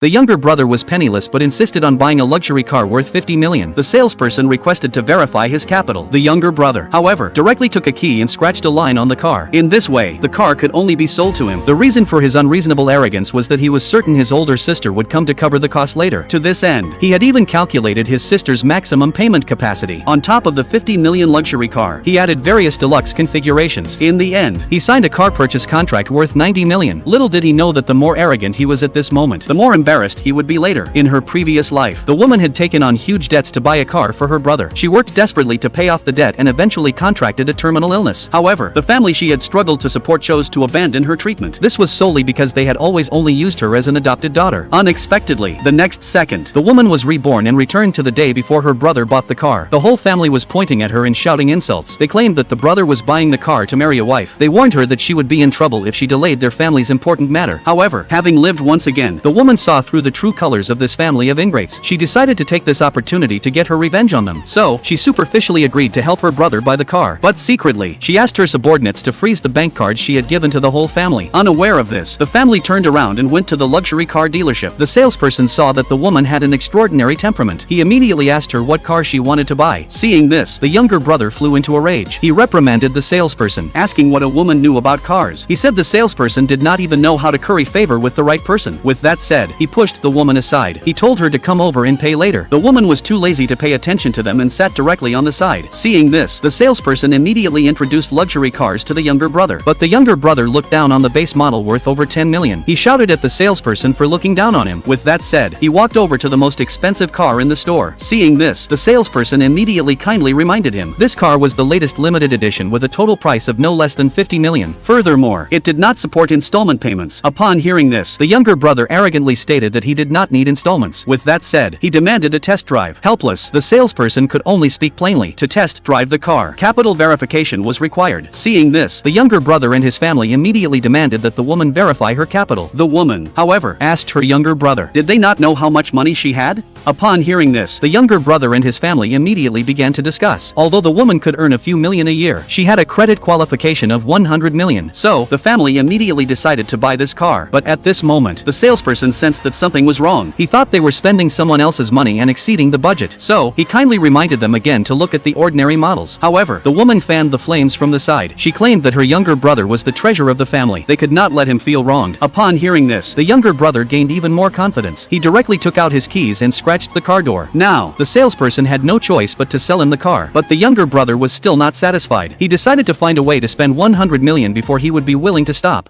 The younger brother was penniless but insisted on buying a luxury car worth 50 million. The salesperson requested to verify his capital. The younger brother, however, directly took a key and scratched a line on the car. In this way, the car could only be sold to him. The reason for his unreasonable arrogance was that he was certain his older sister would come to cover the cost later. To this end, he had even calculated his sister's maximum payment capacity. On top of the 50 million luxury car, he added various deluxe configurations. In the end, he signed a car purchase contract worth 90 million. Little did he know that the more arrogant he was at this moment, the more embarrassed he would be later. In her previous life, the woman had taken on huge debts to buy a car for her brother. She worked desperately to pay off the debt and eventually contracted a terminal illness. However, the family she had struggled to support chose to abandon her treatment. This was solely because they had always only used her as an adopted daughter. Unexpectedly, the next second, the woman was reborn and returned to the day before her brother bought the car. The whole family was pointing at her and shouting insults. They claimed that the brother was buying the car to marry a wife. They warned her that she would be in trouble if she delayed their family's important matter. However, having lived once again, the woman saw through the true colors of this family of ingrates. She decided to take this opportunity to get her revenge on them. So, she superficially agreed to help her brother buy the car. But secretly, she asked her subordinates to freeze the bank cards she had given to the whole family. Unaware of this, the family turned around and went to the luxury car dealership. The salesperson saw that the woman had an extraordinary temperament. He immediately asked her what car she wanted to buy. Seeing this, the younger brother flew into a rage. He reprimanded the salesperson, asking what a woman knew about cars. He said the salesperson did not even know how to curry favor with the right person. With that said, he pushed the woman aside. He told her to come over and pay later. The woman was too lazy to pay attention to them and sat directly on the side. Seeing this, the salesperson immediately introduced luxury cars to the younger brother. But the younger brother looked down on the base model worth over 10 million. He shouted at the salesperson for looking down on him. With that said, he walked over to the most expensive car in the store. Seeing this, the salesperson immediately kindly reminded him this car was the latest limited edition with a total price of no less than 50 million. Furthermore, it did not support installment payments. Upon hearing this, the younger brother arrogantly stated that he did not need installments. With that said, he demanded a test drive. Helpless, the salesperson could only speak plainly. To test drive the car, capital verification was required. Seeing this, the younger brother and his family immediately demanded that the woman verify her capital. The woman, however, asked her younger brother, did they not know how much money she had? Upon hearing this, the younger brother and his family immediately began to discuss. Although the woman could earn a few million a year, she had a credit qualification of 100 million. So, the family immediately decided to buy this car. But at this moment, the salesperson sensed that something was wrong. He thought they were spending someone else's money and exceeding the budget. So, he kindly reminded them again to look at the ordinary models. However, the woman fanned the flames from the side. She claimed that her younger brother was the treasure of the family. They could not let him feel wronged. Upon hearing this, the younger brother gained even more confidence. He directly took out his keys and scratched the car door. Now, the salesperson had no choice but to sell him the car. But the younger brother was still not satisfied. He decided to find a way to spend 100 million before he would be willing to stop.